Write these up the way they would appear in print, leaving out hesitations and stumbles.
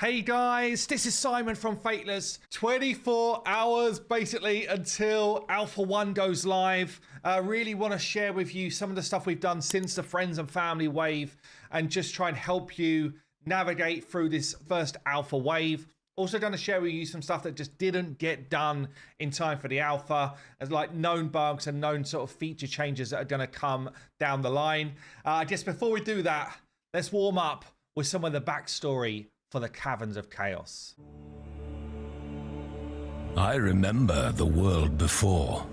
Hey guys, this is Simon from Fateless. 24 hours basically until Alpha 1 goes live. I really want to share with you some of the stuff we've done since the Friends and Family wave and just try and help you navigate through this first Alpha wave. Also going to share with you some stuff that just didn't get done in time for the Alpha, as like known bugs and known sort of feature changes that are going to come down the line. I guess before we do that, let's warm up with some of the backstory for the Caverns of Chaos. I remember the world before.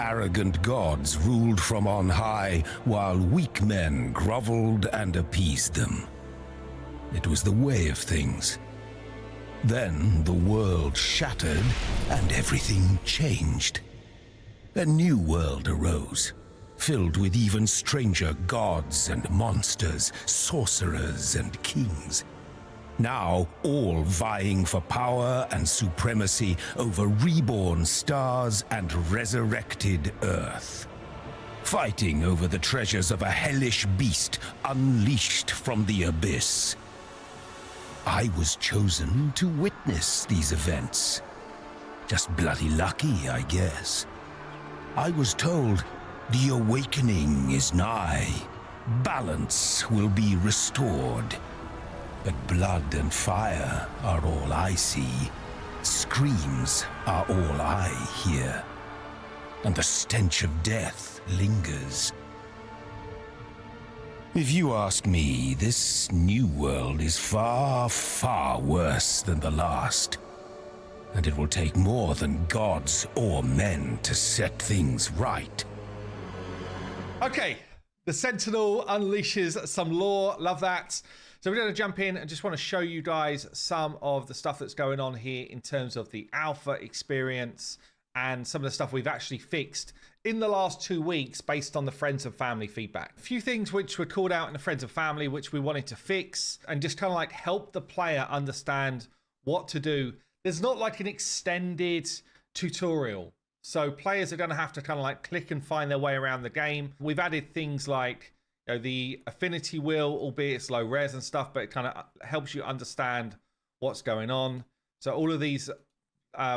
Arrogant gods ruled from on high, while weak men groveled and appeased them. It was the way of things. Then the world shattered, and everything changed. A new world arose, filled with even stranger gods and monsters, sorcerers and kings. Now, all vying for power and supremacy over reborn stars and resurrected Earth. Fighting over the treasures of a hellish beast unleashed from the abyss. I was chosen to witness these events. Just bloody lucky, I guess. I was told the awakening is nigh. Balance will be restored. But blood and fire are all I see. Screams are all I hear. And the stench of death lingers. If you ask me, this new world is far, far worse than the last. And it will take more than gods or men to set things right. Okay, the Sentinel unleashes some lore. Love that. So we're going to jump in and just want to show you guys some of the stuff that's going on here in terms of the alpha experience and some of the stuff we've actually fixed in the last 2 weeks based on the Friends and Family feedback. A few things which were called out in the Friends and Family which we wanted to fix and just kind of like help the player understand what to do. There's not like an extended tutorial. So players are going to have to kind of like click and find their way around the game. We've added things like the affinity wheel, albeit it's low res and stuff, but it kind of helps you understand what's going on. So all of these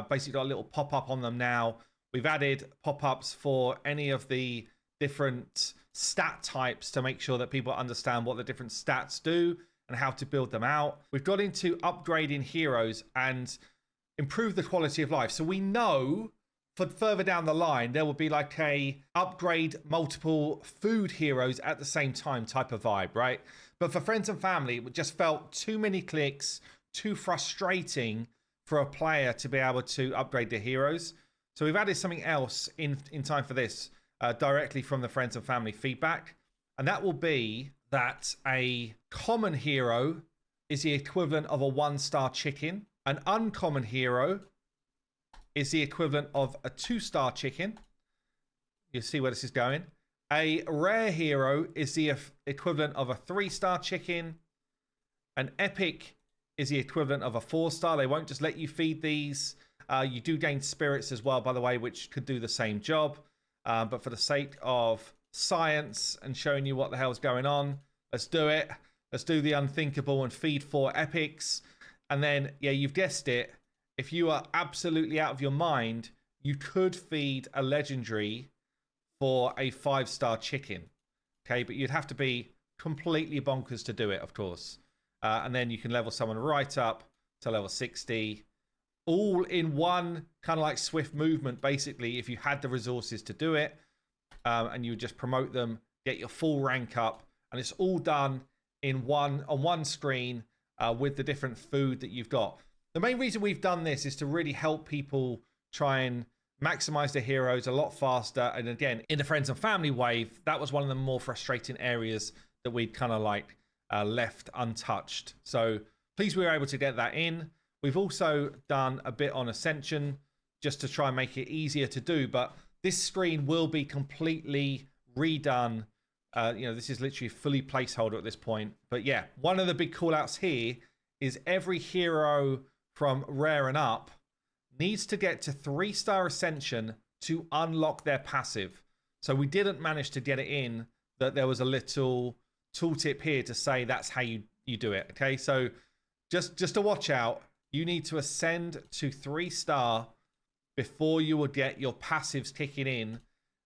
basically got a little pop-up on them now. We've added pop-ups for any of the different stat types to make sure that people understand what the different stats do and how to build them out. We've got into upgrading heroes and improve the quality of life. So we know for further down the line, there will be like a upgrade multiple food heroes at the same time type of vibe, right? But for Friends and Family, it just felt too many clicks, too frustrating for a player to be able to upgrade their heroes. So we've added something else in time for this directly from the Friends and Family feedback. And that will be that a common hero is the equivalent of a 1-star chicken. An uncommon hero is the equivalent of a 2-star chicken. You'll see where this is going. A rare hero is the equivalent of a 3-star chicken. An epic is the equivalent of a 4-star. They won't just let you feed these. You do gain spirits as well, by the way, which could do the same job. But for the sake of science and showing you what the hell's going on, let's do it. Let's do the unthinkable and feed 4 epics. And then, yeah, you've guessed it. If you are absolutely out of your mind, you could feed a legendary for a 5-star chicken. Okay, but you'd have to be completely bonkers to do it, of course. And then you can level someone right up to level 60. All in one kind of like swift movement, basically, if you had the resources to do it. And you would just promote them, get your full rank up. And it's all done on one screen with the different food that you've got. The main reason we've done this is to really help people try and maximize their heroes a lot faster. And again, in the Friends and Family wave, that was one of the more frustrating areas that we'd kind of like left untouched. So pleased we were able to get that in. We've also done a bit on Ascension just to try and make it easier to do. But this screen will be completely redone. This is literally fully placeholder at this point. But yeah, one of the big call outs here is every hero from rare and up needs to get to 3-star Ascension to unlock their passive. So we didn't manage to get it in, that there was a little tooltip here to say that's how you do it. Okay, so just to watch out, you need to ascend to 3-star before you will get your passives kicking in.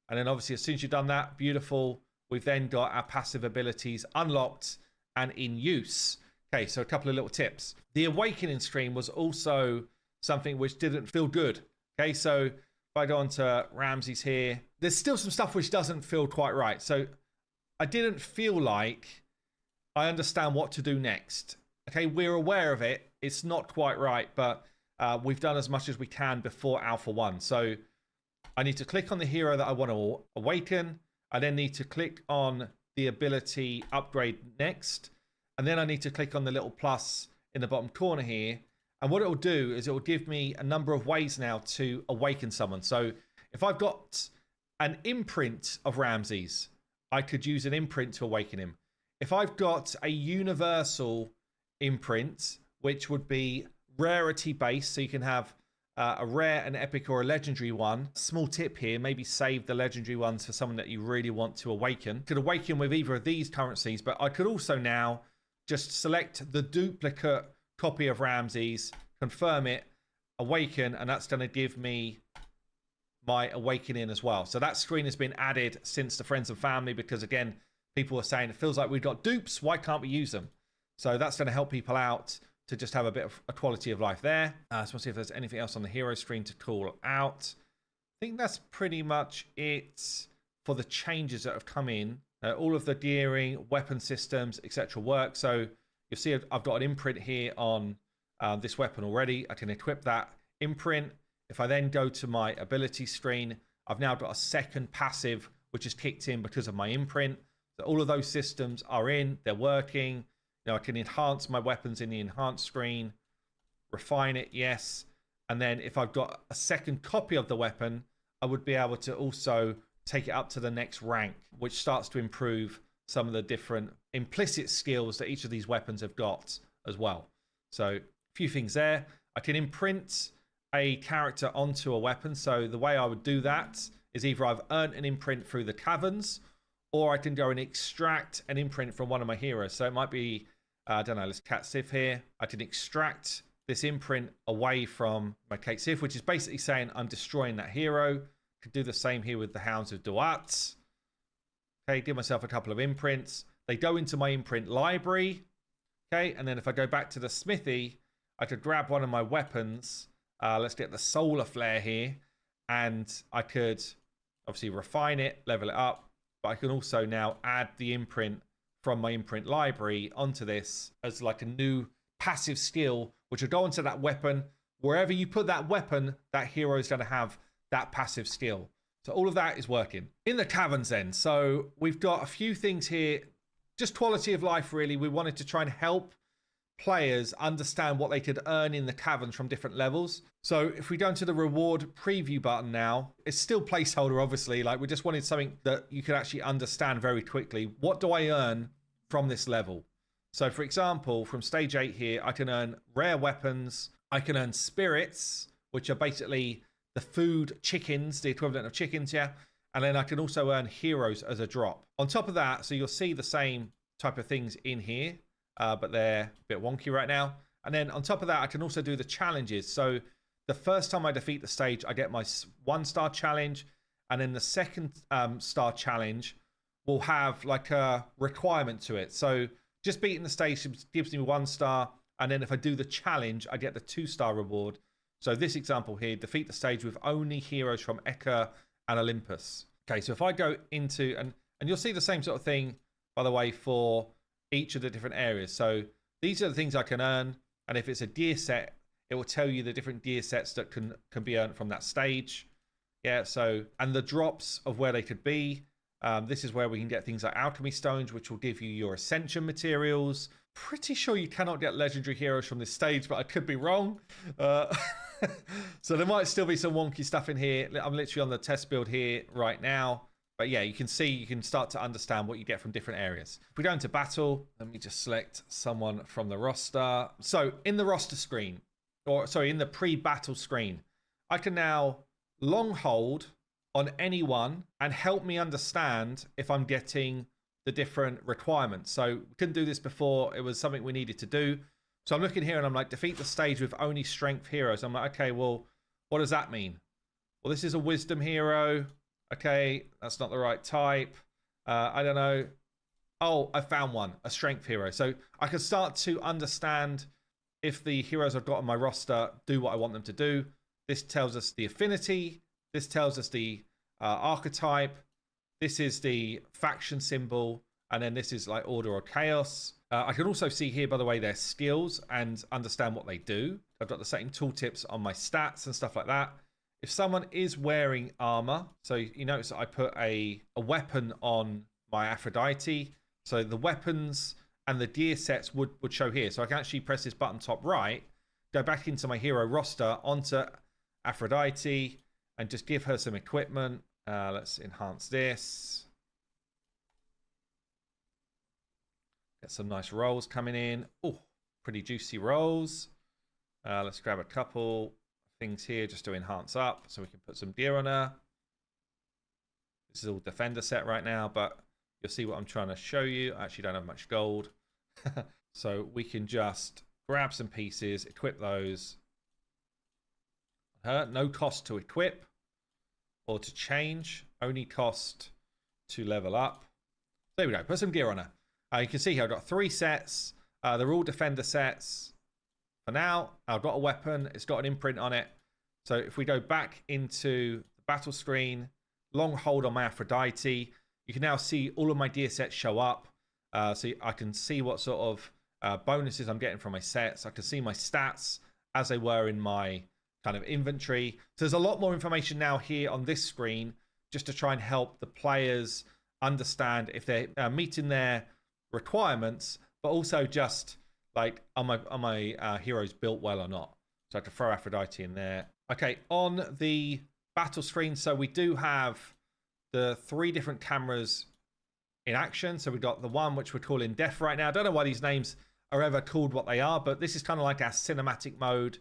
And then obviously as soon as you've done that, beautiful, we've then got our passive abilities unlocked and in use. Okay, so a couple of little tips. The awakening stream was also something which didn't feel good. Okay, so if I go on to Ramses here, there's still some stuff which doesn't feel quite right. So I didn't feel like I understand what to do next. Okay, we're aware of it. It's not quite right, but we've done as much as we can before Alpha 1. So I need to click on the hero that I want to awaken. I then need to click on the ability upgrade next. And then I need to click on the little plus in the bottom corner here. And what it will do is it will give me a number of ways now to awaken someone. So if I've got an imprint of Ramses, I could use an imprint to awaken him. If I've got a universal imprint, which would be rarity based, so you can have a rare, an epic, or a legendary one. Small tip here, maybe save the legendary ones for someone that you really want to awaken. Could awaken with either of these currencies, but I could also now just select the duplicate copy of Ramses, confirm it, awaken, and that's going to give me my awakening as well. So that screen has been added since the friends and family, because again, people are saying it feels like we've got dupes, why can't we use them? So that's going to help people out to just have a bit of a quality of life there. So we'll see if there's anything else on the hero screen to call out. I think that's pretty much it for the changes that have come in. All of the gearing, weapon systems, etc. work. So you'll see I've got an imprint here on this weapon already. I can equip that imprint. If I then go to my ability screen, I've now got a second passive, which is kicked in because of my imprint. So all of those systems are in, they're working. You know, I can enhance my weapons in the enhanced screen, refine it, yes. And then if I've got a second copy of the weapon, I would be able to also take it up to the next rank, which starts to improve some of the different implicit skills that each of these weapons have got as well. So a few things there. I can imprint a character onto a weapon. So the way I would do that is either I've earned an imprint through the caverns, or I can go and extract an imprint from one of my heroes. So it might be, I don't know, let's cat Sif here. I can extract this imprint away from my Kate Sif, which is basically saying I'm destroying that hero. Could do the same here with the Hounds of Duat. Okay, give myself a couple of imprints. They go into my imprint library. Okay, and then if I go back to the smithy, I could grab one of my weapons. Let's get the solar flare here. And I could obviously refine it, level it up. But I can also now add the imprint from my imprint library onto this as like a new passive skill, which will go into that weapon. Wherever you put that weapon, that hero is going to have that passive skill. So all of that is working. In the caverns then, so we've got a few things here, just quality of life really. We wanted to try and help players understand what they could earn in the caverns from different levels. So if we go into the reward preview button now, it's still placeholder obviously, like we just wanted something that you could actually understand very quickly. What do I earn from this level? So for example, from stage 8 here, I can earn rare weapons, I can earn spirits, which are basically the food chickens, the equivalent of chickens, yeah. And then I can also earn heroes as a drop. On top of that, so you'll see the same type of things in here, but they're a bit wonky right now. And then on top of that, I can also do the challenges. So the first time I defeat the stage, I get my 1-star challenge. And then the second star challenge will have like a requirement to it. So just beating the stage gives me 1 star. And then if I do the challenge, I get the 2-star reward. So this example here, defeat the stage with only heroes from Eka and Olympus. Okay, so if I go into, and you'll see the same sort of thing, by the way, for each of the different areas. So these are the things I can earn. And if it's a gear set, it will tell you the different gear sets that can be earned from that stage. Yeah, so, and the drops of where they could be. This is where we can get things like alchemy stones, which will give you your ascension materials. Pretty sure you cannot get legendary heroes from this stage, but I could be wrong. So there might still be some wonky stuff in here. I'm literally on the test build here right now. But yeah, you can see, you can start to understand what you get from different areas. If we go into battle, let me just select someone from the roster. So in the roster screen, or sorry, in the pre-battle screen, I can now long hold on anyone and help me understand if I'm getting the different requirements. So we couldn't do this before. It was something we needed to do. So I'm looking here and I'm like, defeat the stage with only strength heroes. I'm like, okay, well, what does that mean? Well, this is a wisdom hero. Okay, that's not the right type. I don't know. Oh, I found one, a strength hero. So I can start to understand if the heroes I've got on my roster do what I want them to do. This tells us the affinity. This tells us the archetype. This is the faction symbol. And then this is like order or chaos. I can also see here, by the way, their skills and understand what they do. I've got the same tooltips on my stats and stuff like that. If someone is wearing armor, so you notice that I put a weapon on my Aphrodite. So the weapons and the gear sets would show here. So I can actually press this button top right, go back into my hero roster, onto Aphrodite, and just give her some equipment. Let's enhance this. Get some nice rolls coming in. Oh, pretty juicy rolls. Let's grab a couple things here just to enhance up so we can put some gear on her. This is all defender set right now, but you'll see what I'm trying to show you. I actually don't have much gold. So we can just grab some pieces, equip those. No cost to equip or to change, only cost to level up. There we go, put some gear on her. You can see here I've got 3 sets. They're all defender sets. For now, I've got a weapon. It's got an imprint on it. So if we go back into the battle screen, long hold on my Aphrodite, you can now see all of my gear sets show up. So I can see what sort of bonuses I'm getting from my sets. I can see my stats as they were in my kind of inventory. So there's a lot more information now here on this screen just to try and help the players understand if they're meeting their requirements, but also just like are my heroes built well or not. So I have to throw Aphrodite in there. Okay, on the battle screen, so we do have the 3 different cameras in action. So we've got the one which we're calling Death right now. I don't know why these names are ever called what they are, but this is kind of like our cinematic mode.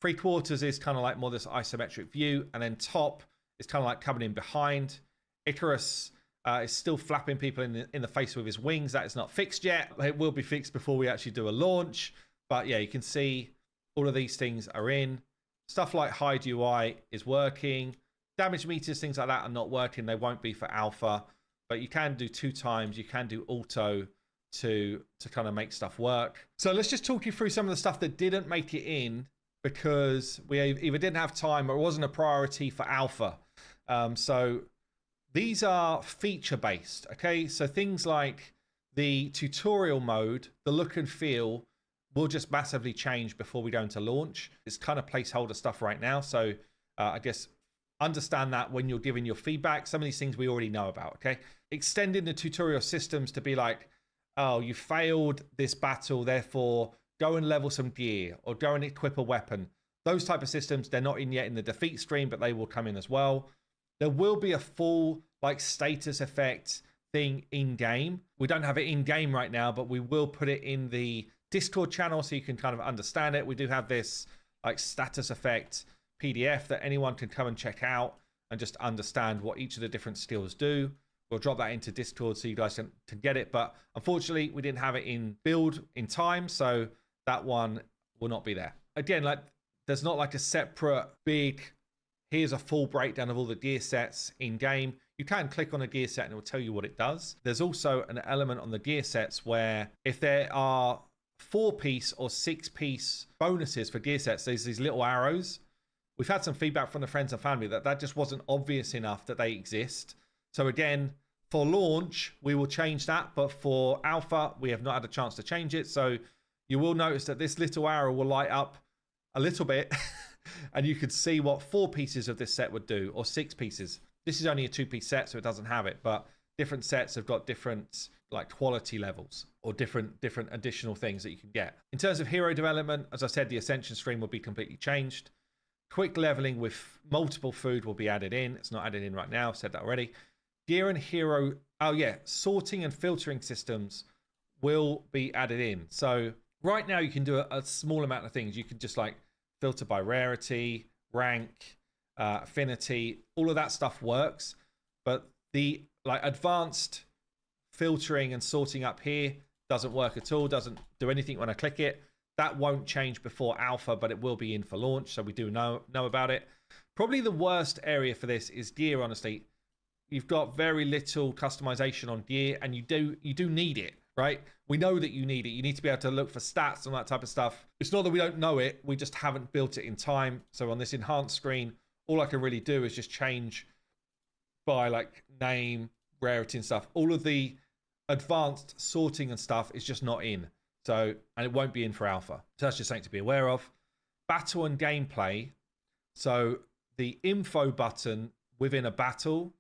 3/4 is kind of like more this isometric view, and then top is kind of like coming in behind. Icarus is still flapping people in the face with his wings. That is not fixed yet. It will be fixed before we actually do a launch. But yeah, you can see all of these things are in. Stuff like hide UI is working. Damage meters, things like that are not working. They won't be for alpha, but you can do 2 times. You can do auto to kind of make stuff work. So let's just talk you through some of the stuff that didn't make it in because we either didn't have time or it wasn't a priority for alpha. So these are feature based. Okay, so things like the tutorial mode, the look and feel will just massively change before we go into launch. It's kind of placeholder stuff right now. So I guess understand that when you're giving your feedback. Some of these things we already know about. Okay, extending the tutorial systems to be like, oh, you failed this battle, therefore go and level some gear or go and equip a weapon. Those type of systems, they're not in yet in the defeat stream, but they will come in as well. There will be a full like status effect thing in game. We don't have it in game right now, but we will put it in the Discord channel so you can kind of understand it. We do have this like status effect PDF that anyone can come and check out and just understand what each of the different skills do. We'll drop that into Discord so you guys can get it. But unfortunately, we didn't have it in build in time, so that one will not be there. Again, like there's not like a separate big, here's a full breakdown of all the gear sets in game. You can click on a gear set and it will tell you what it does. There's also an element on the gear sets where if there are 4-piece or 6-piece bonuses for gear sets, there's these little arrows. We've had some feedback from the friends and family that just wasn't obvious enough that they exist. So again, for launch, we will change that. But for alpha, we have not had a chance to change it. So you will notice that this little arrow will light up a little bit and you could see what 4 pieces of this set would do or 6 pieces. This is only a 2-piece set, so it doesn't have it, but different sets have got different like quality levels or different additional things that you can get. In terms of hero development, as I said, the Ascension stream will be completely changed. Quick leveling with multiple food will be added in. It's not added in right now. I've said that already. Gear and hero, oh yeah, sorting and filtering systems will be added in. So right now you can do a small amount of things. You can just like filter by rarity, rank, affinity, all of that stuff works. But the like advanced filtering and sorting up here doesn't work at all, doesn't do anything when I click it. That won't change before alpha, but it will be in for launch, so we do know about it. Probably the worst area for this is gear, honestly. You've got very little customization on gear, and you do need it, right? We know that you need it. You need to be able to look for stats and that type of stuff. It's not that we don't know it, we just haven't built it in time. So on this enhanced screen, all I can really do is just change by like name, rarity and stuff. All of the advanced sorting and stuff is just not in. So, and it won't be in for alpha. So that's just something to be aware of. Battle and gameplay. So the info button within a battle,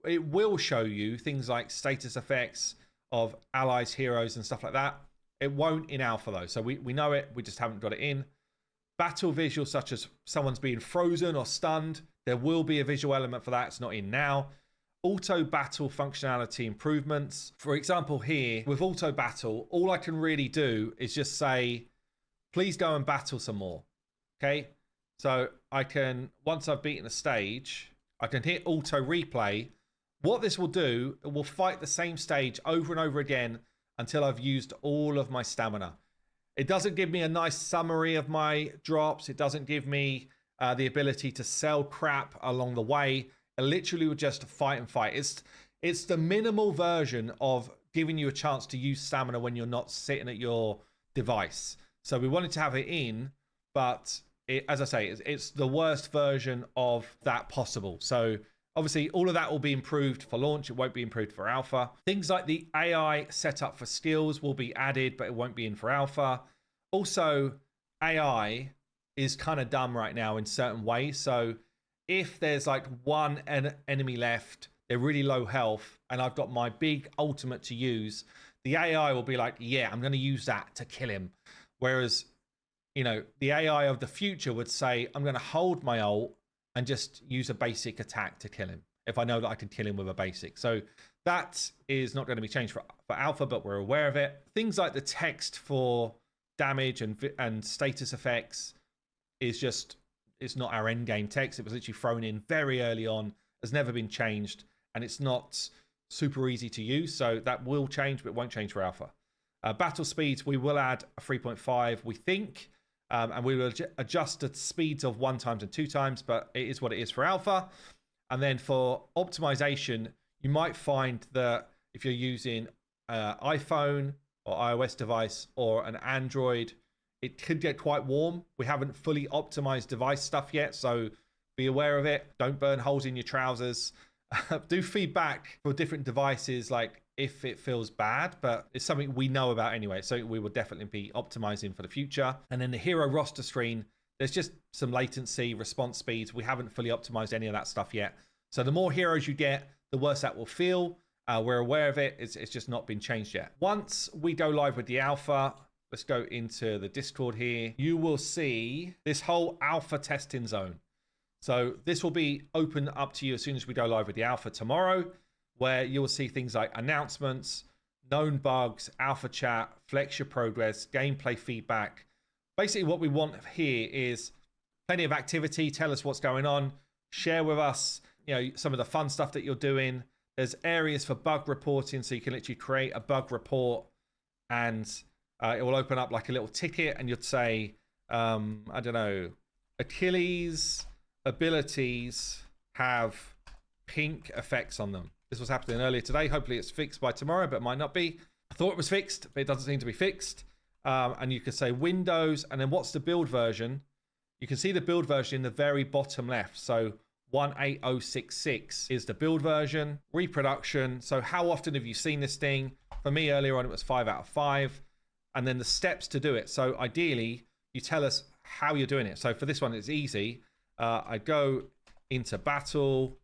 it will show you things like status effects of allies, heroes and stuff like that. It won't in alpha though. So we know it, we just haven't got it in. Battle visuals such as someone's being frozen or stunned. There will be a visual element for that. It's not in now. Auto battle functionality improvements. For example, here with auto battle, all I can really do is just say, please go and battle some more. Okay. So I can, once I've beaten a stage, I can hit auto replay. What this will do, it will fight the same stage over and over again until I've used all of my stamina. It doesn't give me a nice summary of my drops. It doesn't give me the ability to sell crap along the way. It literally will just fight and fight. It's the minimal version of giving you a chance to use stamina when you're not sitting at your device. So we wanted to have it in, but as I say, it's the worst version of that possible. So obviously all of that will be improved for launch. It won't be improved for alpha. Things like the AI setup for skills will be added, but it won't be in for alpha. Also, AI is kind of dumb right now in certain ways. So if there's like one enemy left, they're really low health, and I've got my big ultimate to use, the AI will be like, yeah, I'm going to use that to kill him. Whereas, you know, the AI of the future would say, I'm going to hold my ult and just use a basic attack to kill him if I know that I can kill him with a basic. So that is not going to be changed for alpha, but we're aware of it. Things like the text for damage and status effects is just, it's not our end game text. It was literally thrown in very early on, has never been changed, and it's not super easy to use. So that will change, but it won't change for alpha. Battle speeds, we will add a 3.5, we think, and we will adjust the speeds of 1 times and 2 times, but it is what it is for alpha. And then for optimization, you might find that if you're using iPhone or iOS device or an Android, it could get quite warm. We haven't fully optimized device stuff yet, so be aware of it. Don't burn holes in your trousers. Do feedback for different devices, like if it feels bad, but it's something we know about anyway, so we will definitely be optimizing for the future. And then the hero roster screen, there's just some latency, response speeds. We haven't fully optimized any of that stuff yet. So the more heroes you get, the worse that will feel. We're aware of it. It's just not been changed yet. Once we go live with the alpha, let's go into the Discord here. You will see this whole alpha testing zone. So this will be open up to you as soon as we go live with the alpha tomorrow, where you'll see things like announcements, known bugs, alpha chat, flex your progress, gameplay feedback. Basically what we want here is plenty of activity. Tell us what's going on. Share with us, you know, some of the fun stuff that you're doing. There's areas for bug reporting, so you can literally create a bug report and it will open up like a little ticket, and you'd say, I don't know, Achilles abilities have pink effects on them. This was happening earlier today. Hopefully it's fixed by tomorrow, but it might not be. I thought it was fixed, but it doesn't seem to be fixed. And you could say Windows, and then what's the build version? You can see the build version in the very bottom left. So 18066 is the build version. Reproduction. So how often have you seen this thing? For me earlier on, it was 5 out of 5. And then the steps to do it. So ideally, you tell us how you're doing it. So for this one, it's easy. I go into battle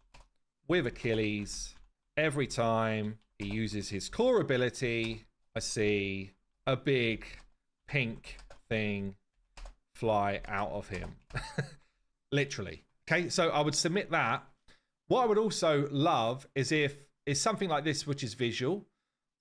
with Achilles. Every time he uses his core ability, I see a big pink thing fly out of him. Literally. Okay, so I would submit that. What I would also love is if it's something like this, which is visual.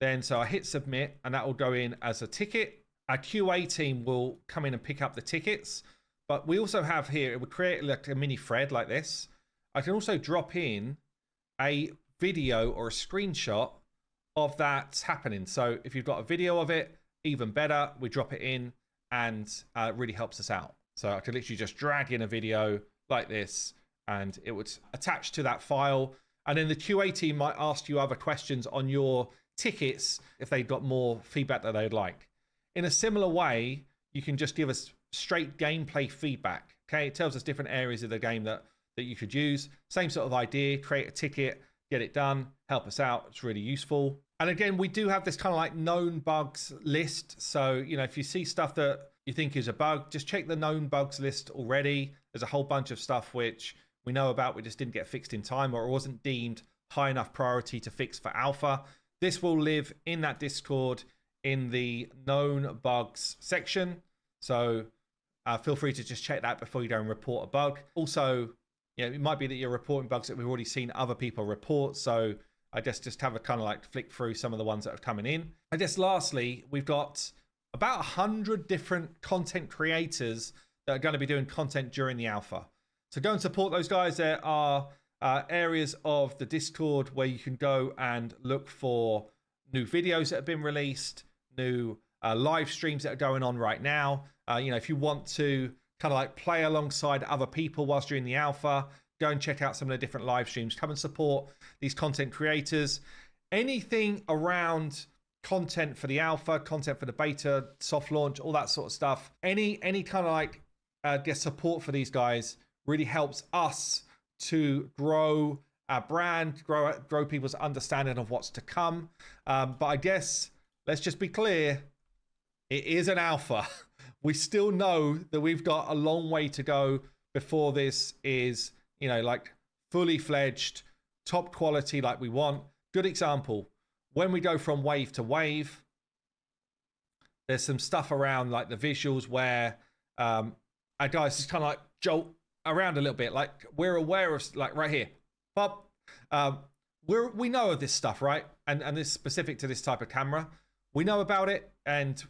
Then so I hit submit, and that will go in as a ticket. Our QA team will come in and pick up the tickets. But we also have here, it would create like a mini thread like this. I can also drop in a video or a screenshot of that happening. So if you've got a video of it, even better, we drop it in and it really helps us out. So I could literally just drag in a video like this, and it would attach to that file. And then the QA team might ask you other questions on your tickets if they've got more feedback that they'd like. In a similar way, you can just give us straight gameplay feedback. Okay, it tells us different areas of the game that you could use. Same sort of idea, create a ticket, get it done, help us out. It's really useful. And again, we do have this kind of like known bugs list. So, you know, if you see stuff that you think is a bug, just check the known bugs list already. There's a whole bunch of stuff which we know about, we just didn't get fixed in time, or it wasn't deemed high enough priority to fix for alpha. This will live in that Discord in the known bugs section. So feel free to just check that before you go and report a bug. Also, you know, it might be that you're reporting bugs that we've already seen other people report. So I guess just have a kind of like flick through some of the ones that are coming in. I guess lastly, we've got about 100 different content creators that are going to be doing content during the alpha. So go and support those guys. There are areas of the Discord where you can go and look for new videos that have been released, new live streams that are going on right now. You know, if you want to kind of like play alongside other people whilst you're in the alpha, go and check out some of the different live streams. Come and support these content creators. Anything around content for the alpha, content for the beta, soft launch, all that sort of stuff. Any kind of like get support for these guys really helps us to grow our brand, grow people's understanding of what's to come. But I guess let's just be clear, it is an alpha. We still know that we've got a long way to go before this is, you know, like fully fledged, top quality like we want. Good example, when we go from wave to wave, there's some stuff around like the visuals where our guys just kind of like jolt around a little bit. Like we're aware of, like right here, pop. We know of this stuff, right? And this is specific to this type of camera. We know about it, and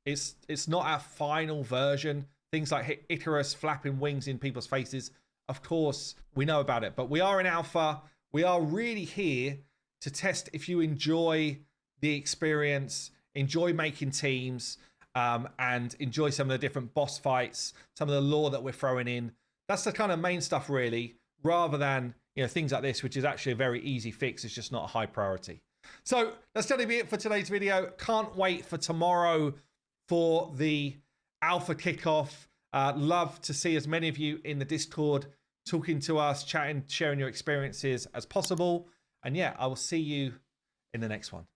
it's not our final version. Things like Icarus flapping wings in people's faces, of course, we know about it. But we are in alpha. We are really here to test if you enjoy the experience, enjoy making teams, and enjoy some of the different boss fights, some of the lore that we're throwing in. That's the kind of main stuff, really, rather than, you know, things like this, which is actually a very easy fix. It's just not a high priority. So that's going to be it for today's video. Can't wait for tomorrow for the alpha kickoff. Love to see as many of you in the Discord talking to us, chatting, sharing your experiences as possible. And yeah, I will see you in the next one.